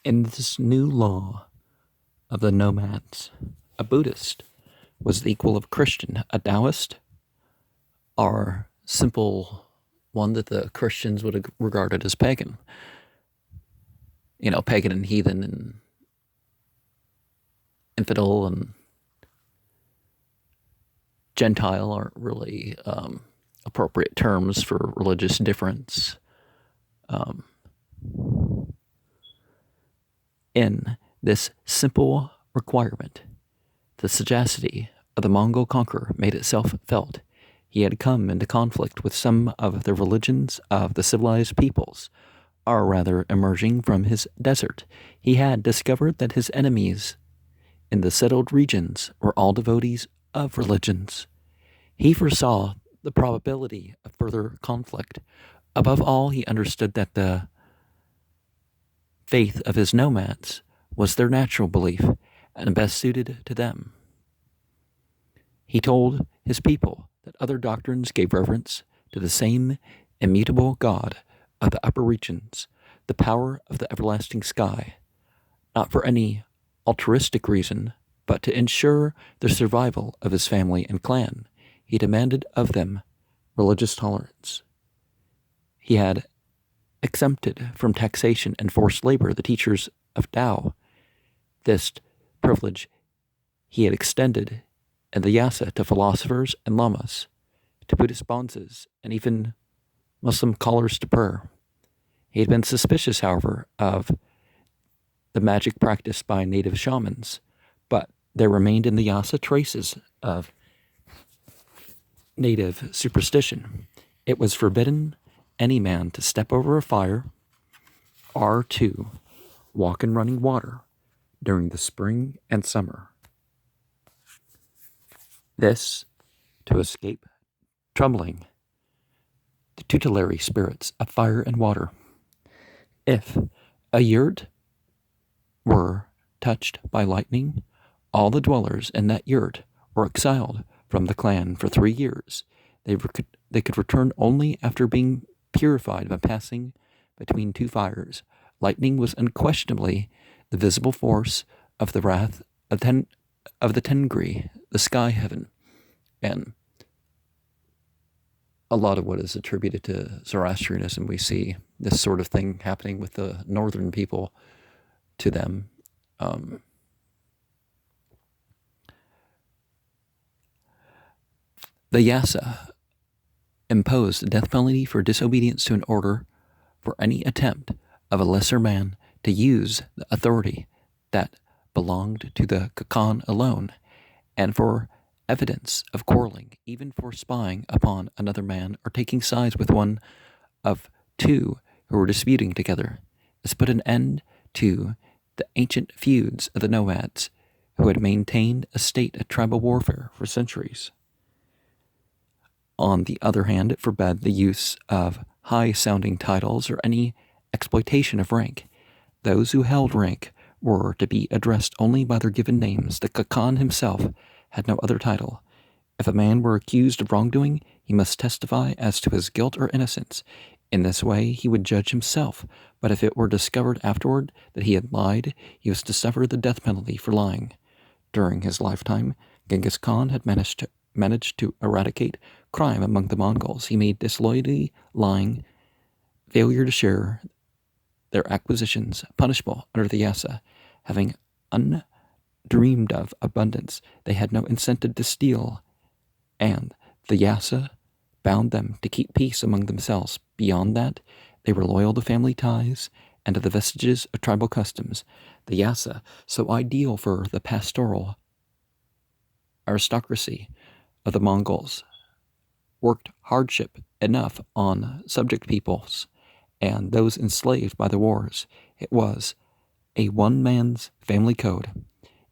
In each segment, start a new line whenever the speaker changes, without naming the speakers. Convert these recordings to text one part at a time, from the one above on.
In this new law of the nomads, a Buddhist was the equal of a Christian. A Taoist are simple one that the Christians would have regarded as pagan. You know, pagan and heathen and infidel and Gentile aren't really appropriate terms for religious difference. Um, in this simple requirement, the sagacity of the Mongol conqueror made itself felt. He had come into conflict with some of the religions of the civilized peoples, or rather emerging from his desert. He had discovered that his enemies in the settled regions were all devotees of religions. He foresaw the probability of further conflict. Above all, he understood that the faith of his nomads was their natural belief and best suited to them. He told his people that other doctrines gave reverence to the same immutable God of the upper regions, the power of the everlasting sky, not for any altruistic reason, but to ensure the survival of his family and clan. He demanded of them religious tolerance. He had exempted from taxation and forced labor the teachers of Tao. This privilege he had extended in the Yasa to philosophers and lamas, to Buddhist bonzes, and even Muslim callers to prayer. He had been suspicious, however, of the magic practiced by native shamans, but there remained in the Yasa traces of native superstition. It was forbidden any man to step over a fire or to walk in running water during the spring and summer. This to escape troubling the tutelary spirits of fire and water. If a yurt were touched by lightning, all the dwellers in that yurt were exiled from the clan for 3 years. They could return only after being purified by passing between 2 fires. Lightning was unquestionably the visible force of the wrath of the Tengri, the sky heaven, and a lot of what is attributed to Zoroastrianism, we see this sort of thing happening with the northern people to them. The Yasa imposed the death penalty for disobedience to an order for any attempt of a lesser man to use the authority that belonged to the Khakan alone, and for evidence of quarreling, even for spying upon another man or taking sides with one of 2 who were disputing together. This put an end to the ancient feuds of the nomads who had maintained a state of tribal warfare for centuries. On the other hand, it forbade the use of high-sounding titles or any exploitation of rank. Those who held rank were to be addressed only by their given names. The Khakan himself had no other title. If a man were accused of wrongdoing, he must testify as to his guilt or innocence. In this way, he would judge himself, but if it were discovered afterward that he had lied, he was to suffer the death penalty for lying. During his lifetime, Genghis Khan had managed to eradicate crime among the Mongols. He made disloyalty, lying, failure to share their acquisitions punishable under the Yasa. Having undreamed of abundance, they had no incentive to steal, and the Yasa bound them to keep peace among themselves. Beyond that, they were loyal to family ties and to the vestiges of tribal customs. The Yasa, so ideal for the pastoral aristocracy of the Mongols, worked hardship enough on subject peoples and those enslaved by the wars. It was a one-man's family code.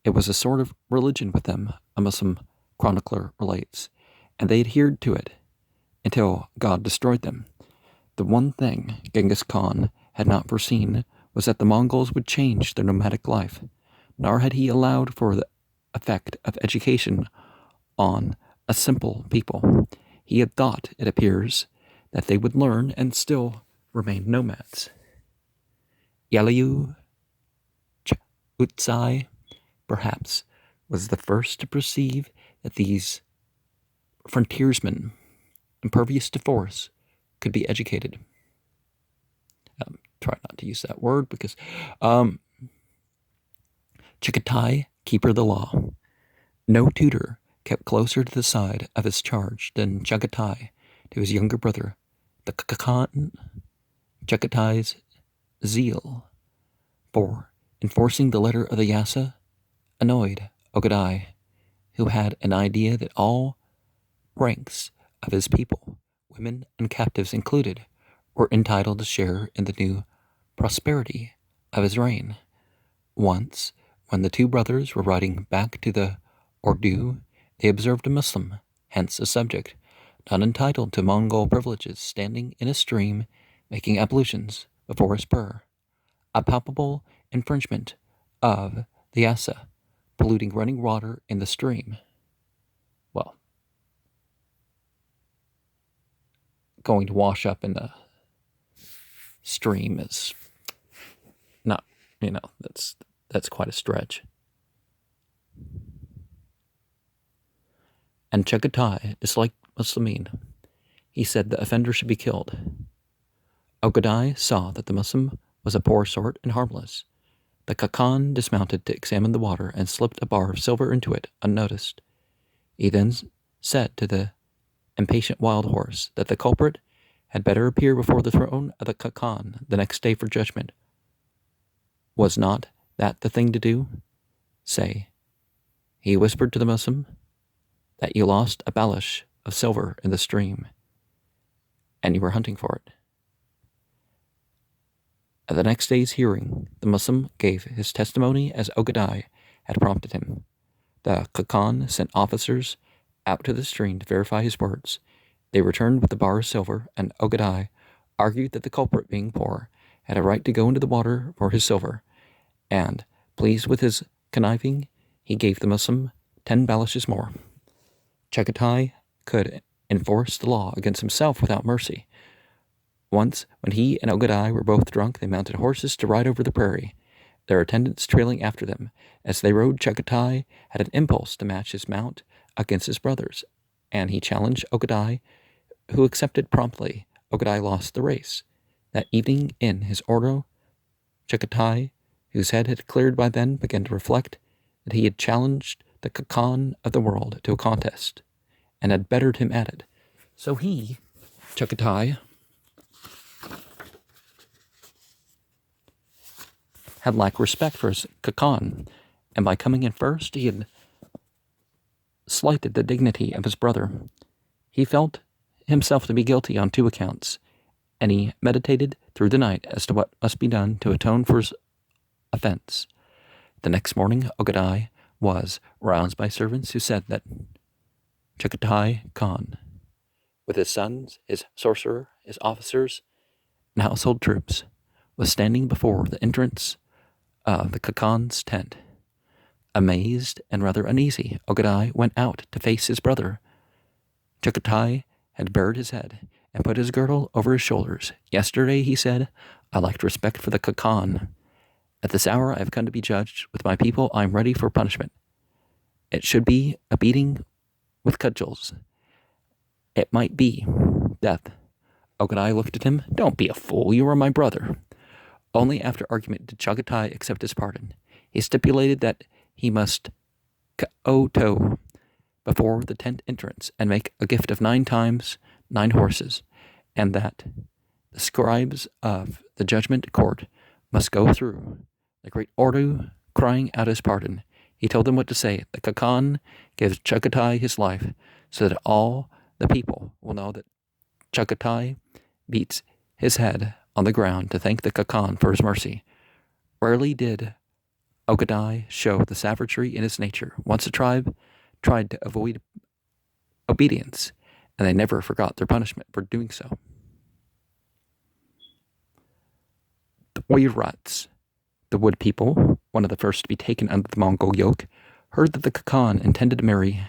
It was a sort of religion with them, a Muslim chronicler relates, and they adhered to it until God destroyed them. The one thing Genghis Khan had not foreseen was that the Mongols would change their nomadic life, nor had he allowed for the effect of education on a simple people. He had thought, it appears, that they would learn and still remain nomads. Yaliu Kuriltai, perhaps, was the first to perceive that these frontiersmen, impervious to force, could be educated. Try not to use that word because Kuriltai, keeper of the law. No tutor kept closer to the side of his charge than Kuriltai to his younger brother. The Khan, Kuriltai's zeal for enforcing the letter of the Yasa annoyed Ogadai, who had an idea that all ranks of his people, women and captives included, were entitled to share in the new prosperity of his reign. Once, when the two brothers were riding back to the Ordu, they observed a Muslim, hence a subject, not entitled to Mongol privileges, standing in a stream making ablutions before a spur, a palpable infringement of the Asa, polluting running water in the stream. Well, going to wash up in the stream is not, that's quite a stretch. And Kuriltai disliked Muslimin. He said the offender should be killed. Ogadai saw that the Muslim was a poor sort and harmless. The Khakan dismounted to examine the water and slipped a bar of silver into it unnoticed. He then said to the impatient wild horse that the culprit had better appear before the throne of the Khakan the next day for judgment. Was not that the thing to do? Say, he whispered to the Muslim, that you lost a balash of silver in the stream, and you were hunting for it. At the next day's hearing, the Muslim gave his testimony as Ogadai had prompted him. The Khakan sent officers out to the stream to verify his words. They returned with the bar of silver, and Ogadai argued that the culprit, being poor, had a right to go into the water for his silver, and, pleased with his conniving, he gave the Muslim 10 balashes more. Kuriltai could enforce the law against himself without mercy. Once, when he and Ogadai were both drunk, they mounted horses to ride over the prairie, their attendants trailing after them. As they rode, Kuriltai had an impulse to match his mount against his brother's, and he challenged Ogadai, who accepted promptly. Ogadai lost the race. That evening in his ordo, Kuriltai, whose head had cleared by then, began to reflect that he had challenged the Khakan of the world to a contest, and had bettered him at it. So he, Kuriltai, had lacked respect for his Khakan, and by coming in first, he had slighted the dignity of his brother. He felt himself to be guilty on 2 accounts, and he meditated through the night as to what must be done to atone for his offense. The next morning, Ogadai was roused by servants who said that Kuriltai Khan, with his sons, his sorcerer, his officers, and household troops, was standing before the entrance of the Khakan's tent. Amazed and rather uneasy, Ogadai went out to face his brother. Kuriltai had bared his head and put his girdle over his shoulders. Yesterday, he said, I lacked respect for the Khakan. At this hour I have come to be judged with my people. I am ready for punishment. It should be a beating with cudgels. It might be death. Ogadai looked at him. Don't be a fool. You are my brother. Only after argument did Kuriltai accept his pardon. He stipulated that he must kowtow before the tent entrance and make a gift of 9 times 9 horses, and that the scribes of the judgment court must go through the great Ordu crying out his pardon. He told them what to say. The Khakan gives Kuriltai his life so that all the people will know that Kuriltai beats his head on the ground to thank the Khakan for his mercy. Rarely did Ogadai show the savagery in his nature. Once a tribe tried to avoid obedience, and they never forgot their punishment for doing so. The Oirats, the wood people, one of the first to be taken under the Mongol yoke, heard that the Khakan intended to marry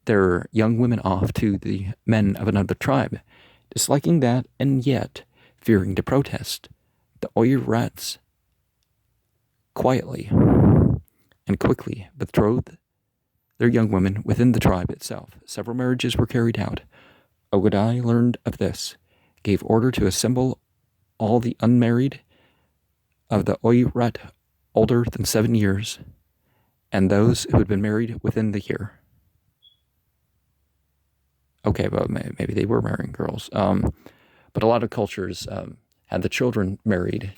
their young women off to the men of another tribe. Disliking that, and yet fearing to protest, the Oirats quietly and quickly betrothed their young women within the tribe itself. Several marriages were carried out. Ogadai learned of this, gave order to assemble all the unmarried of the Oirat older than 7 years, and those who had been married within the year. Okay, well, maybe they were marrying girls. But a lot of cultures had the children married,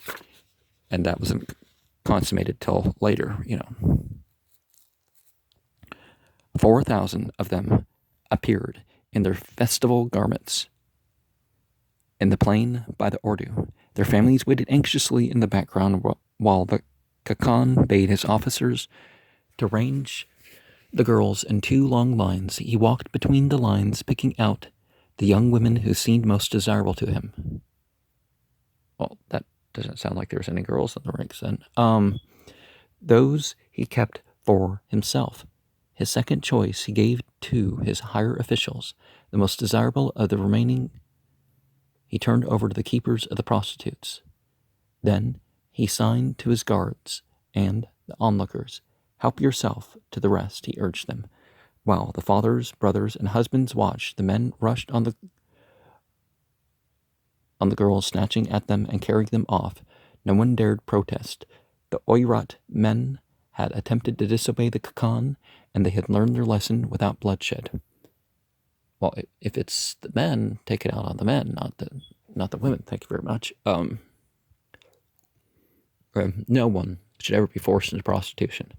and that wasn't consummated till later, 4,000 of them appeared in their festival garments in the plain by the Ordu. Their families waited anxiously in the background while the Kakan bade his officers to range the girls in 2 long lines. He walked between the lines, picking out the young women who seemed most desirable to him. Well, that doesn't sound like there's any girls in the ranks then. Those he kept for himself. His second choice he gave to his higher officials. The most desirable of the remaining he turned over to the keepers of the prostitutes. Then he signed to his guards and the onlookers. Help yourself to the rest, he urged them. While the fathers, brothers, and husbands watched, the men rushed on the girls, snatching at them and carrying them off. No one dared protest. The Oirat men had attempted to disobey the Kakan, and they had learned their lesson without bloodshed. Well, if it's the men, take it out on the men, not the women. Thank you very much. No one should ever be forced into prostitution.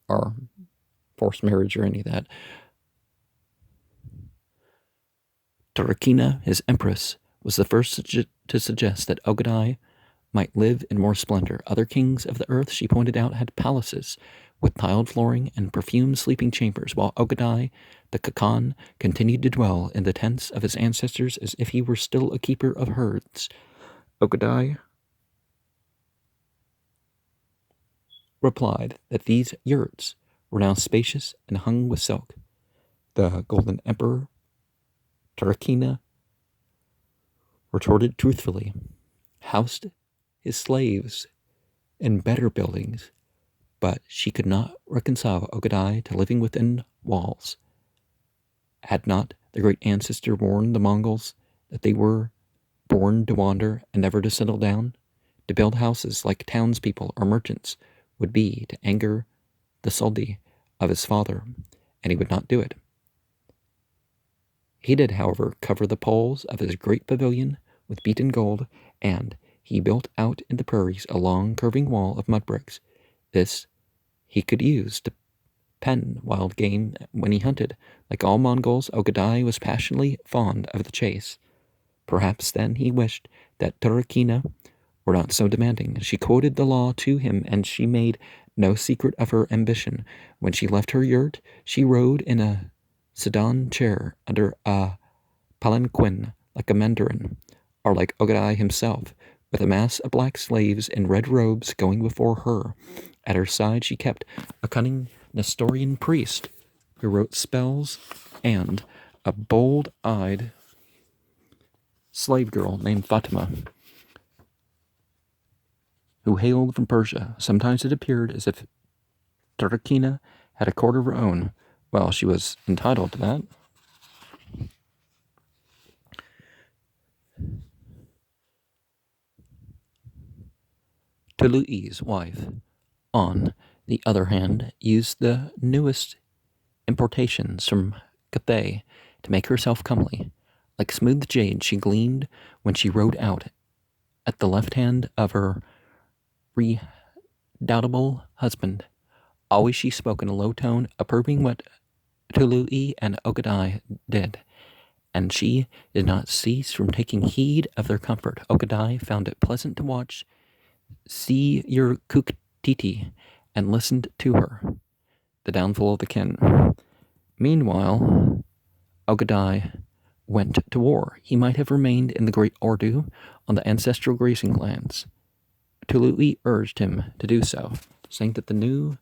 Or forced marriage or any of that. Tarakina, his empress, was the first to suggest that Ogadai might live in more splendor. Other kings of the earth, she pointed out, had palaces with tiled flooring and perfumed sleeping chambers, while Ogadai, the Kakan, continued to dwell in the tents of his ancestors as if he were still a keeper of herds. Ogadai replied that these yurts were now spacious and hung with silk. The Golden Emperor, Tarakina, retorted truthfully, housed his slaves in better buildings, but she could not reconcile Ogadai to living within walls. Had not the great ancestor warned the Mongols that they were born to wander and never to settle down? To build houses like townspeople or merchants would be to anger the Suldi of his father, and he would not do it. He did, however, cover the poles of his great pavilion with beaten gold, and he built out in the prairies a long curving wall of mud bricks. This he could use to pen wild game when he hunted. Like all Mongols, Ogadai was passionately fond of the chase. Perhaps then he wished that Tarakina were not so demanding. She quoted the law to him, and she made no secret of her ambition. When she left her yurt, she rode in a sedan chair under a palanquin like a mandarin, or like Ogadai himself, with a mass of black slaves in red robes going before her. At her side she kept a cunning Nestorian priest who wrote spells, and a bold-eyed slave girl named Fatima, who hailed from Persia. Sometimes it appeared as if Tarakina had a court of her own. Well, she was entitled to that. Tului's wife, on the other hand, used the newest importations from Cathay to make herself comely. Like smooth jade, she gleamed when she rode out at the left hand of her redoubtable husband. Always she spoke in a low tone, approving what Tului and Ogadai did, and she did not cease from taking heed of their comfort. Ogadai found it pleasant to watch See Your Kuktiti and listened to her, the downfall of the kin. Meanwhile, Ogadai went to war. He might have remained in the great Ordu on the ancestral grazing lands. Tului urged him to do so, saying that the new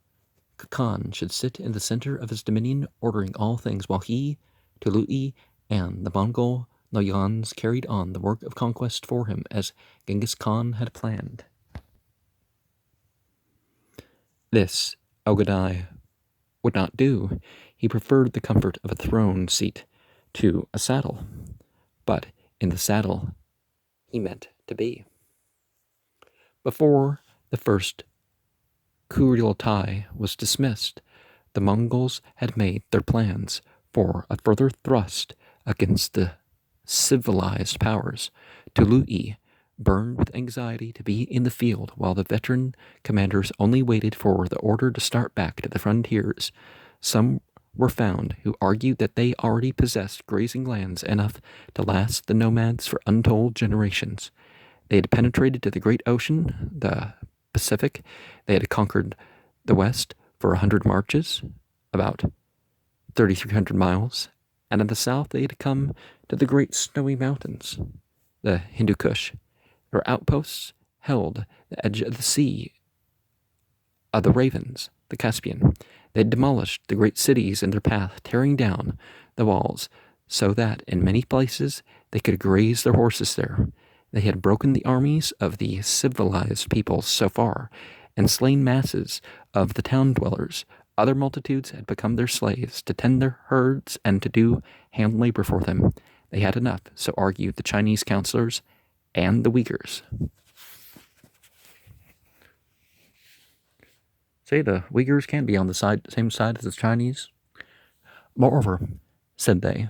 Khan should sit in the center of his dominion, ordering all things, while he, Tului, and the Mongol Noyons carried on the work of conquest for him as Genghis Khan had planned. This Ogadai would not do. He preferred the comfort of a throne seat to a saddle, but in the saddle he meant to be. Before the first Kuriltai was dismissed, the Mongols had made their plans for a further thrust against the civilized powers. Tului burned with anxiety to be in the field, while the veteran commanders only waited for the order to start back to the frontiers. Some were found who argued that they already possessed grazing lands enough to last the nomads for untold generations. They had penetrated to the great ocean, the Pacific. They had conquered the West for 100 marches, about 3,300 miles, and in the south they had come to the great snowy mountains, the Hindu Kush. Their outposts held the edge of the sea of the Ravens, the Caspian. They had demolished the great cities in their path, tearing down the walls, so that in many places they could graze their horses there. They had broken the armies of the civilized peoples so far, and slain masses of the town dwellers. Other multitudes had become their slaves, to tend their herds and to do hand labor for them. They had enough, so argued the Chinese counselors and the Uyghurs. Say the Uyghurs can't be on the same side as the Chinese. Moreover, said they,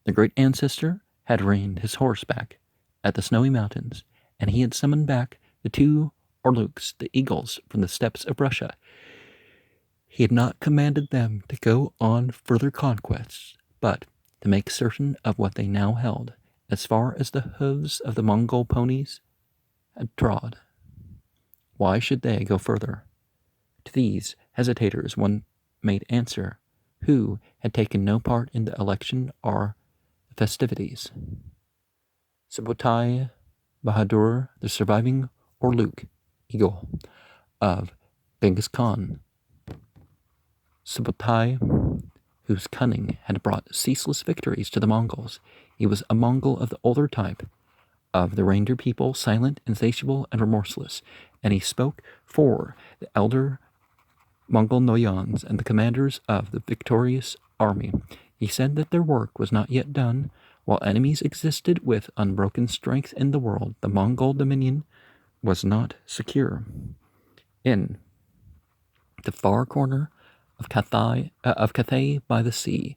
the great ancestor had reined his horse back at the snowy mountains, and he had summoned back the two Orluks, the eagles, from the steppes of Russia. He had not commanded them to go on further conquests, but to make certain of what they now held, as far as the hooves of the Mongol ponies had trod. Why should they go further? To these hesitators one made answer, who had taken no part in the election or festivities. Subotai Bahadur, the surviving Orluk, eagle of Genghis Khan. Subotai, whose cunning had brought ceaseless victories to the Mongols. He was a Mongol of the older type, of the reindeer people, silent, insatiable, and remorseless, and he spoke for the elder Mongol Noyons and the commanders of the victorious army. He said that their work was not yet done. While enemies existed with unbroken strength in the world, the Mongol dominion was not secure. In the far corner of Cathay by the sea,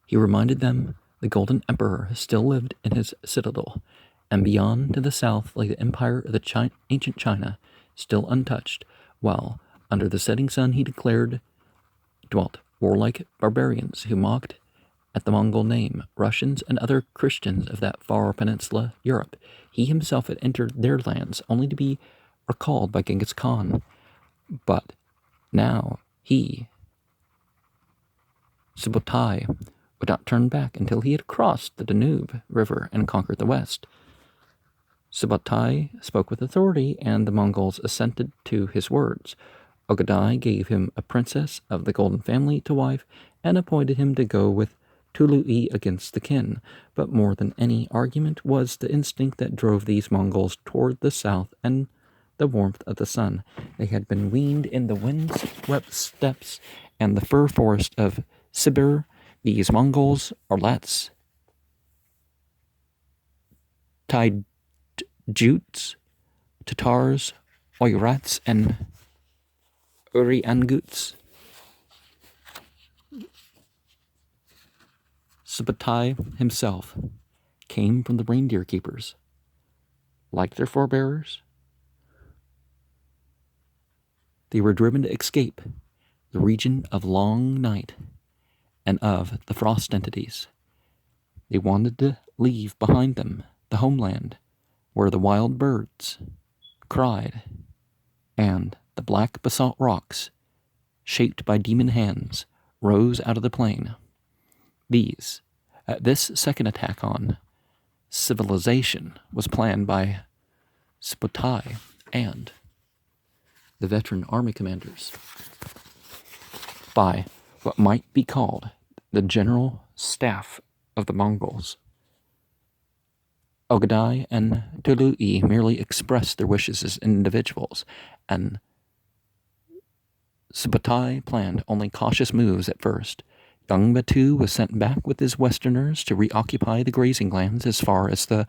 he reminded them the Golden Emperor still lived in his citadel, and beyond to the south lay the empire of the ancient China, still untouched, while under the setting sun, he declared, dwelt warlike barbarians who mocked at the Mongol name, Russians and other Christians of that far peninsula, Europe. He himself had entered their lands only to be recalled by Genghis Khan. But now he, Subotai, would not turn back until he had crossed the Danube River and conquered the West. Subotai spoke with authority, and the Mongols assented to his words. Ogadai gave him a princess of the Golden Family to wife, and appointed him to go with Tului against the kin. But more than any argument was the instinct that drove these Mongols toward the south and the warmth of the sun. They had been weaned in the wind-swept steppes and the fir forest of Sibir. These Mongols, Orlats, Taijuts, Tatars, Oirats, and Urianguts. Subotai himself came from the reindeer keepers. Like their forebears, they were driven to escape the region of long night and of the frost entities. They wanted to leave behind them the homeland where the wild birds cried and the black basalt rocks, shaped by demon hands, rose out of the plain. This second attack on civilization was planned by Subotai and the veteran army commanders, by what might be called the general staff of the Mongols. Ogadai and Tului merely expressed their wishes as individuals, and Subutai planned only cautious moves at first. Young Batu was sent back with his Westerners to reoccupy the grazing lands as far as the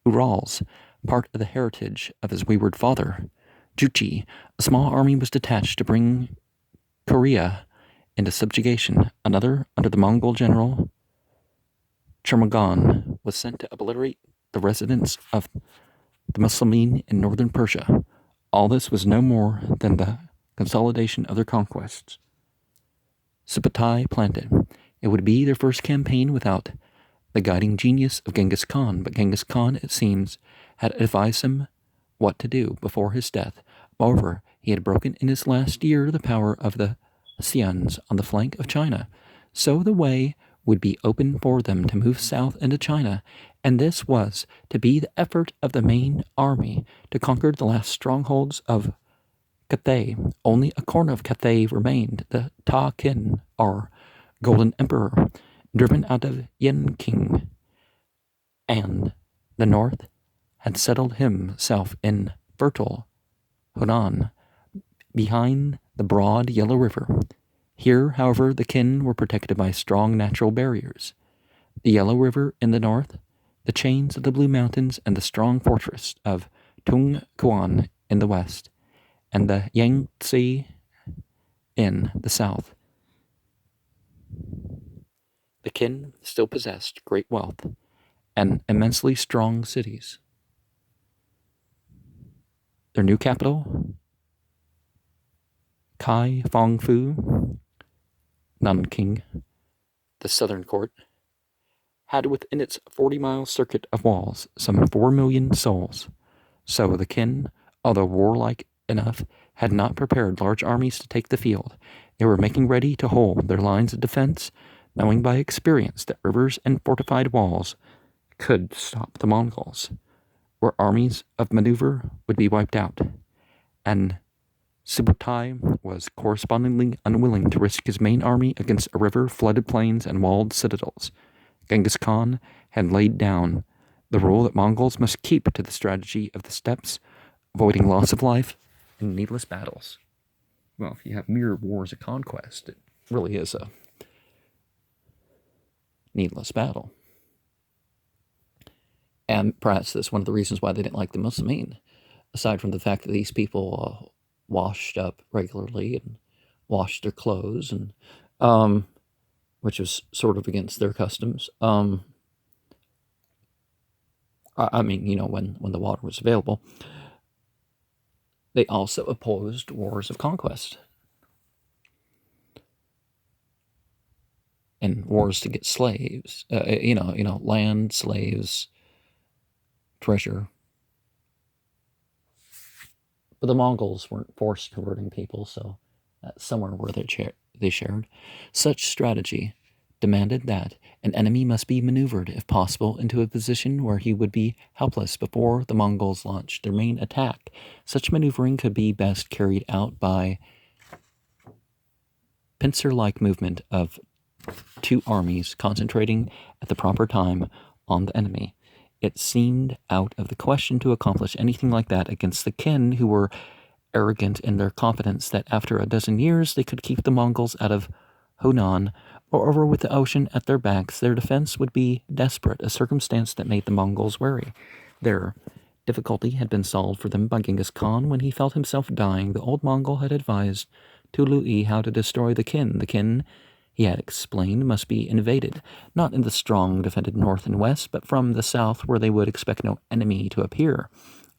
Urals, part of the heritage of his wayward father. Juchi, a small army was detached to bring Korea into subjugation. Another, under the Mongol general Chermagan, was sent to obliterate the residents of the Muslimin in northern Persia. All this was no more than the consolidation of their conquests. Subutai planned it. It would be their first campaign without the guiding genius of Genghis Khan, but Genghis Khan, it seems, had advised him what to do before his death. Moreover, he had broken in his last year the power of the Xians on the flank of China, so the way would be open for them to move south into China, and this was to be the effort of the main army to conquer the last strongholds of Cathay. Only a corner of Cathay remained, the Ta Kin, or Golden Emperor, driven out of Yenqing, and the north had settled himself in fertile Hunan, behind the broad Yellow River. Here, however, the Qin were protected by strong natural barriers. The Yellow River in the north, the chains of the Blue Mountains, and the strong fortress of Tung Quan in the west, and the Yangtze in the south. The Qin still possessed great wealth and immensely strong cities. Their new capital, Kai Fong Fu, Nanking, the southern court, had within its 40-mile circuit of walls some 4 million souls. So the Qin, although warlike enough, had not prepared large armies to take the field. They were making ready to hold their lines of defense, knowing by experience that rivers and fortified walls could stop the Mongols, where armies of maneuver would be wiped out. And Subutai was correspondingly unwilling to risk his main army against a river, flooded plains, and walled citadels. Genghis Khan had laid down the rule that Mongols must keep to the strategy of the steppes, avoiding loss of life and needless battles. Well, if you have mere wars of conquest, it really is a needless battle. And perhaps that's one of the reasons why they didn't like the Muslimin, aside from the fact that these people washed up regularly and washed their clothes, and which was sort of against their customs. I mean, when the water was available. They also opposed wars of conquest and wars to get slaves. Land, slaves, treasure. But the Mongols weren't forced converting people, so that's somewhere where they shared. Such strategy demanded that an enemy must be maneuvered, if possible, into a position where he would be helpless before the Mongols launched their main attack. Such maneuvering could be best carried out by pincer-like movement of two armies concentrating at the proper time on the enemy. It seemed out of the question to accomplish anything like that against the Qin, who were arrogant in their confidence that after a dozen years they could keep the Mongols out of Hunan. Moreover, with the ocean at their backs, their defense would be desperate, a circumstance that made the Mongols wary. Their difficulty had been solved for them by Genghis Khan when he felt himself dying. The old Mongol had advised Tului how to destroy the Qin. The Qin, he had explained, must be invaded, not in the strong defended north and west, but from the south, where they would expect no enemy to appear.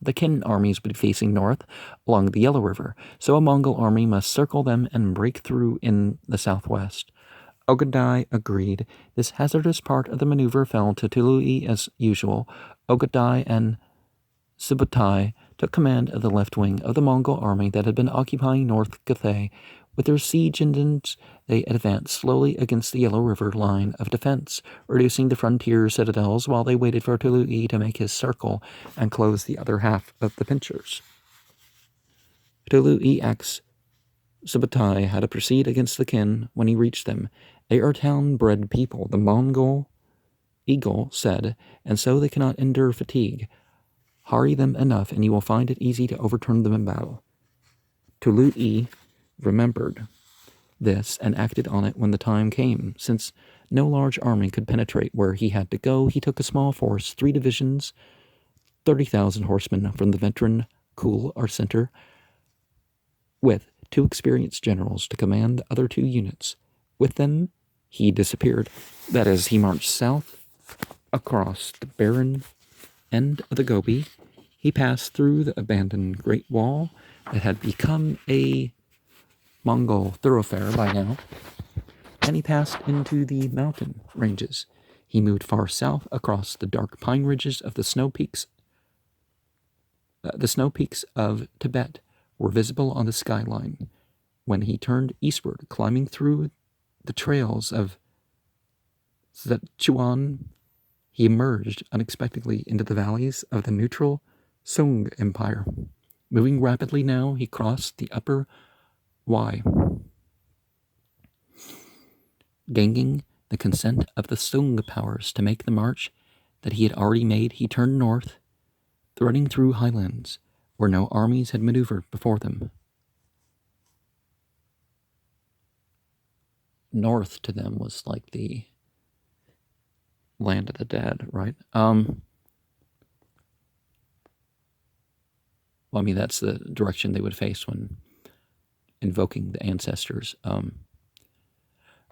The Qin armies would be facing north along the Yellow River, so a Mongol army must circle them and break through in the southwest. Ogadai agreed. This hazardous part of the maneuver fell to Tului as usual. Ogadai and Subutai took command of the left wing of the Mongol army that had been occupying North Cathay. With their siege engines, they advanced slowly against the Yellow River line of defense, reducing the frontier citadels while they waited for Tului to make his circle and close the other half of the pincers. Tului asked Subutai how to proceed against the Qin when he reached them. They are town-bred people. The Mongol Eagle said, and so they cannot endure fatigue. Harry them enough, and you will find it easy to overturn them in battle. Tului remembered this and acted on it when the time came. Since no large army could penetrate where he had to go, he took a small force, 3 divisions, 30,000 horsemen from the veteran Kuriltai, with 2 experienced generals to command the other 2 units. With them, he disappeared. That is, he marched south across the barren end of the Gobi. He passed through the abandoned Great Wall that had become a Mongol thoroughfare by now, and he passed into the mountain ranges. He moved far south across the dark pine ridges of the snow peaks. The snow peaks of Tibet were visible on the skyline when he turned eastward, climbing through the trails of Sichuan. He emerged unexpectedly into the valleys of the neutral Sung Empire. Moving rapidly now, he crossed the upper Wai. Gaining the consent of the Sung powers to make the march that he had already made, he turned north, threading through highlands where no armies had maneuvered before them. North to them was like the land of the dead, right? Well, I mean, that's the direction they would face when invoking the ancestors.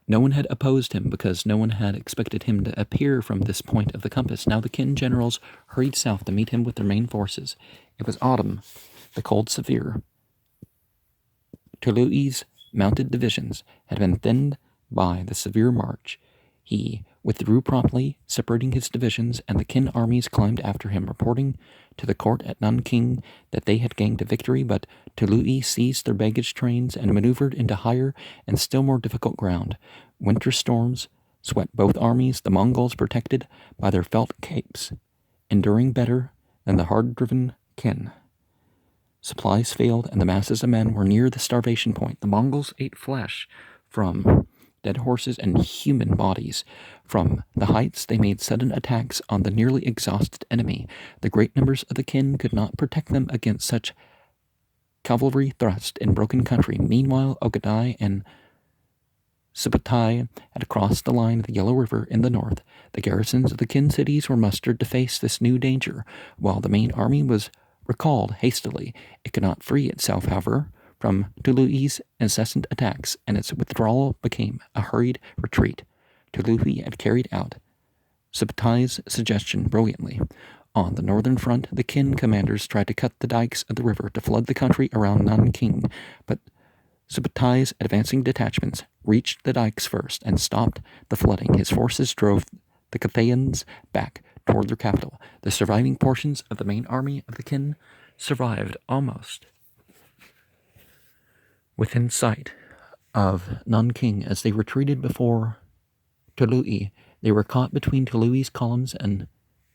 No one had opposed him because no one had expected him to appear from this point of the compass. Now the Qin generals hurried south to meet him with their main forces. It was autumn, the cold severe. Tului's mounted divisions had been thinned by the severe march. He withdrew promptly, separating his divisions, and the Qin armies climbed after him, reporting to the court at Nanking that they had gained a victory, but Tului seized their baggage trains and maneuvered into higher and still more difficult ground. Winter storms swept both armies, the Mongols protected by their felt capes, enduring better than the hard-driven Qin. Supplies failed, and the masses of men were near the starvation point. The Mongols ate flesh from dead horses and human bodies. From the heights, they made sudden attacks on the nearly exhausted enemy. The great numbers of the Qin could not protect them against such cavalry thrust in broken country. Meanwhile, Ogadai and Subutai had crossed the line of the Yellow River in the north. The garrisons of the Qin cities were mustered to face this new danger, while the main army was recalled hastily. It could not free itself, however, from Tului's incessant attacks, and its withdrawal became a hurried retreat. Tului had carried out Subutai's suggestion brilliantly. On the northern front, the Qin commanders tried to cut the dikes of the river to flood the country around Nanking, but Subutai's advancing detachments reached the dikes first and stopped the flooding. His forces drove the Cathayans back toward their capital. The surviving portions of the main army of the Qin survived almost within sight of Nanking. As they retreated before Tului, they were caught between Tului's columns and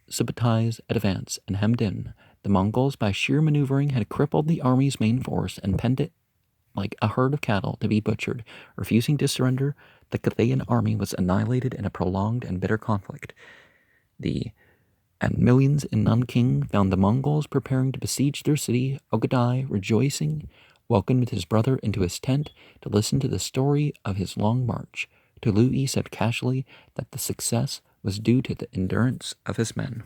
Subutai's advance and hemmed in. The Mongols, by sheer maneuvering, had crippled the army's main force and penned it like a herd of cattle to be butchered. Refusing to surrender, the Cathayan army was annihilated in a prolonged and bitter conflict. And millions in Nanking found the Mongols preparing to besiege their city. Ogadai, rejoicing, welcomed his brother into his tent to listen to the story of his long march. Tului said casually that the success was due to the endurance of his men.